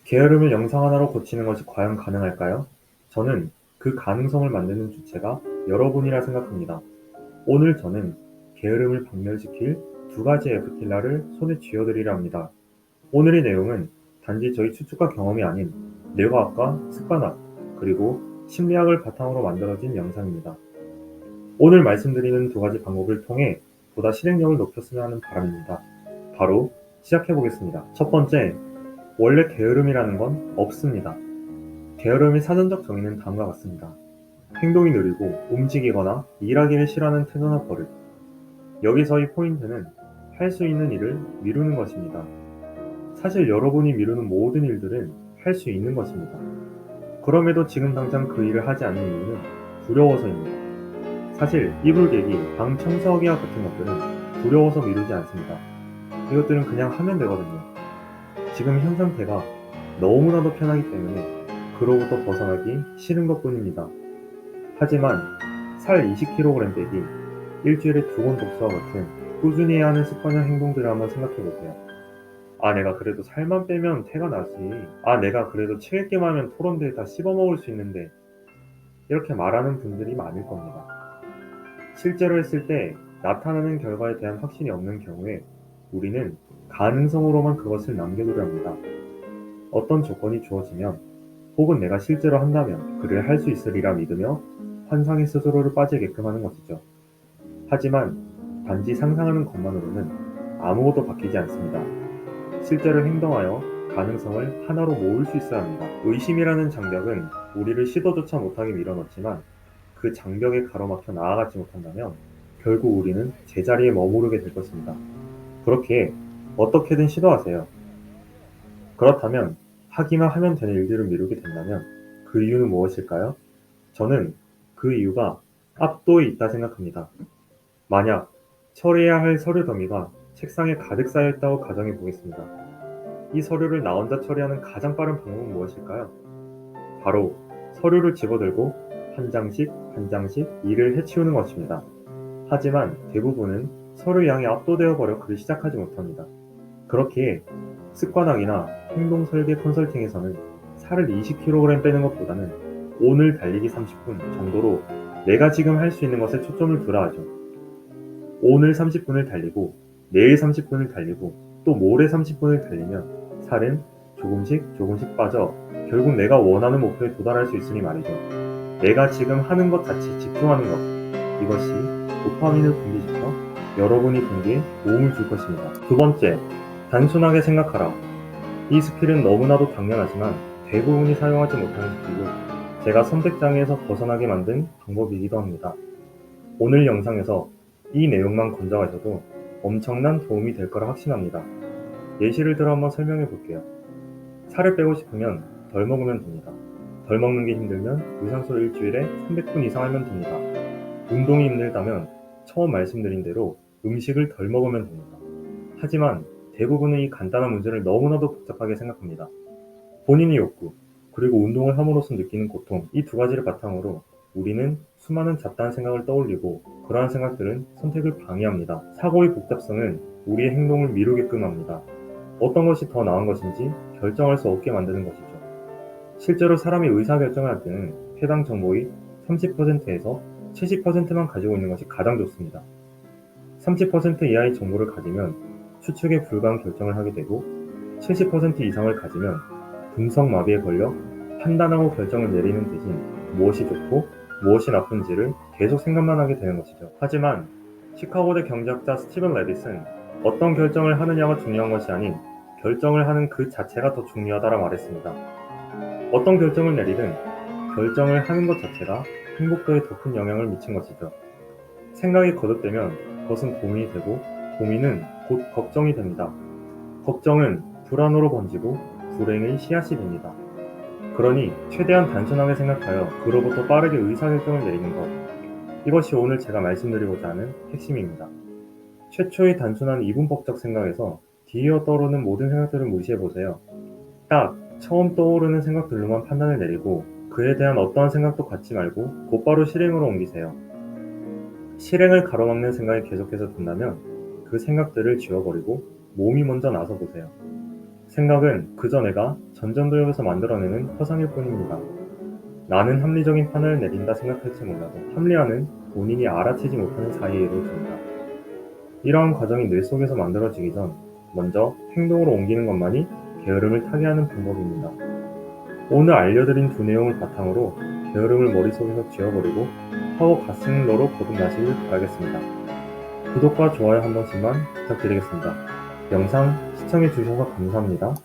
게으름을 영상 하나로 고치는 것이 과연 가능할까요? 저는 그 가능성을 만드는 주체가 여러분이라 생각합니다. 오늘 저는 게으름을 박멸시킬 두 가지 F킬러를 손에 쥐어드리려 합니다. 오늘의 내용은 단지 저희 추측과 경험이 아닌 뇌과학과 습관학, 그리고 심리학을 바탕으로 만들어진 영상입니다. 오늘 말씀드리는 두 가지 방법을 통해 보다 실행력을 높였으면 하는 바람입니다. 바로 시작해보겠습니다. 첫 번째, 원래 게으름이라는 건 없습니다. 게으름의 사전적 정의는 다음과 같습니다. 행동이 느리고 움직이거나 일하기를 싫어하는 태도나 버릇. 여기서의 포인트는 할 수 있는 일을 미루는 것입니다. 사실 여러분이 미루는 모든 일들은 할 수 있는 것입니다. 그럼에도 지금 당장 그 일을 하지 않는 이유는 두려워서입니다. 사실 이불 개기, 방 청소하기와 같은 것들은 두려워서 미루지 않습니다. 이것들은 그냥 하면 되거든요. 지금 현 상태가 너무나도 편하기 때문에 그로부터 벗어나기 싫은 것뿐입니다. 하지만 살 20kg 빼기, 일주일에 2권 독서와 같은 꾸준히 해야 하는 습관형 행동들을 한번 생각해보세요. 내가 그래도 살만 빼면 태가 나지. 내가 그래도 책 읽기만 하면 토론대에 다 씹어먹을 수 있는데. 이렇게 말하는 분들이 많을 겁니다. 실제로 했을 때 나타나는 결과에 대한 확신이 없는 경우에 우리는 가능성으로만 그것을 남겨두려 합니다. 어떤 조건이 주어지면 혹은 내가 실제로 한다면 그를 할 수 있으리라 믿으며 환상의 스스로를 빠지게끔 하는 것이죠. 하지만 단지 상상하는 것만으로는 아무것도 바뀌지 않습니다. 실제로 행동하여 가능성을 하나로 모을 수 있어야 합니다. 의심이라는 장벽은 우리를 시도조차 못하게 밀어넣지만 그 장벽에 가로막혀 나아가지 못한다면 결국 우리는 제자리에 머무르게 될 것입니다. 그렇게 어떻게든 시도하세요. 그렇다면 하기만 하면 되는 일들을 미루게 된다면 그 이유는 무엇일까요? 저는 그 이유가 압도에 있다 생각합니다. 만약 처리해야 할 서류 더미가 책상에 가득 쌓여 있다고 가정해 보겠습니다. 이 서류를 나 혼자 처리하는 가장 빠른 방법은 무엇일까요? 바로 서류를 집어들고 한 장씩 한 장씩 일을 해치우는 것입니다. 하지만 대부분은 서류 양에 압도되어 버려 그를 시작하지 못합니다. 그렇기에 습관학이나 행동 설계 컨설팅에서는 살을 20kg 빼는 것보다는 오늘 달리기 30분 정도로 내가 지금 할 수 있는 것에 초점을 두라 하죠. 오늘 30분을 달리고 내일 30분을 달리고 또 모레 30분을 달리면 살은 조금씩 빠져 결국 내가 원하는 목표에 도달할 수 있으니 말이죠. 내가 지금 하는 것 자체에 집중하는 것, 이것이 도파민을 분비시켜 여러분이 동기에 도움을 줄 것입니다. 두 번째, 단순하게 생각하라. 이 스킬은 너무나도 당연하지만 대부분이 사용하지 못하는 스킬로 제가 선택장애에서 벗어나게 만든 방법이기도 합니다. 오늘 영상에서 이 내용만 건져가셔도 엄청난 도움이 될 거라 확신합니다. 예시를 들어 한번 설명해 볼게요. 살을 빼고 싶으면 덜 먹으면 됩니다. 덜 먹는 게 힘들면 유산소를 일주일에 300분 이상 하면 됩니다. 운동이 힘들다면 처음 말씀드린 대로 음식을 덜 먹으면 됩니다. 하지만 대부분은 이 간단한 문제를 너무나도 복잡하게 생각합니다. 본인의 욕구, 그리고 운동을 함으로써 느끼는 고통, 이 두 가지를 바탕으로 우리는 수많은 잡다한 생각을 떠올리고 그러한 생각들은 선택을 방해합니다. 사고의 복잡성은 우리의 행동을 미루게끔 합니다. 어떤 것이 더 나은 것인지 결정할 수 없게 만드는 것이죠. 실제로 사람이 의사결정을 할 때는 해당 정보의 30%에서 70%만 가지고 있는 것이 가장 좋습니다. 30% 이하의 정보를 가지면 추측에 불과한 결정을 하게 되고 70% 이상을 가지면 분석마비에 걸려 판단하고 결정을 내리는 대신 무엇이 좋고 무엇이 나쁜지를 계속 생각만 하게 되는 것이죠. 하지만 시카고대 경제학자 스티븐 레빗은 어떤 결정을 하느냐가 중요한 것이 아닌 결정을 하는 그 자체가 더 중요하다라 말했습니다. 어떤 결정을 내리든 결정을 하는 것 자체가 행복도에 더 큰 영향을 미친 것이죠. 생각이 거듭되면 그것은 고민이 되고 고민은 곧 걱정이 됩니다. 걱정은 불안으로 번지고 불행의 씨앗이 됩니다. 그러니 최대한 단순하게 생각하여 그로부터 빠르게 의사결정을 내리는 것. 이것이 오늘 제가 말씀드리고자 하는 핵심입니다. 최초의 단순한 이분법적 생각에서 뒤이어 떠오르는 모든 생각들을 무시해보세요. 딱 처음 떠오르는 생각들로만 판단을 내리고 그에 대한 어떠한 생각도 갖지 말고 곧바로 실행으로 옮기세요. 실행을 가로막는 생각이 계속해서 든다면 그 생각들을 지워버리고 몸이 먼저 나서보세요. 생각은 그저 내가 전전도역에서 만들어내는 허상일 뿐입니다. 나는 합리적인 판단을 내린다 생각할지 몰라도 합리화는 본인이 알아채지 못하는 사이에 이루어집니다. 이러한 과정이 뇌 속에서 만들어지기 전 먼저 행동으로 옮기는 것만이 게으름을 타개하는 방법입니다. 오늘 알려드린 두 내용을 바탕으로 게으름을 머릿속에서 지워버리고 파워 갓생러로 거듭나시길 바라겠습니다. 구독과 좋아요 한 번씩만 부탁드리겠습니다. 영상 시청해주셔서 감사합니다.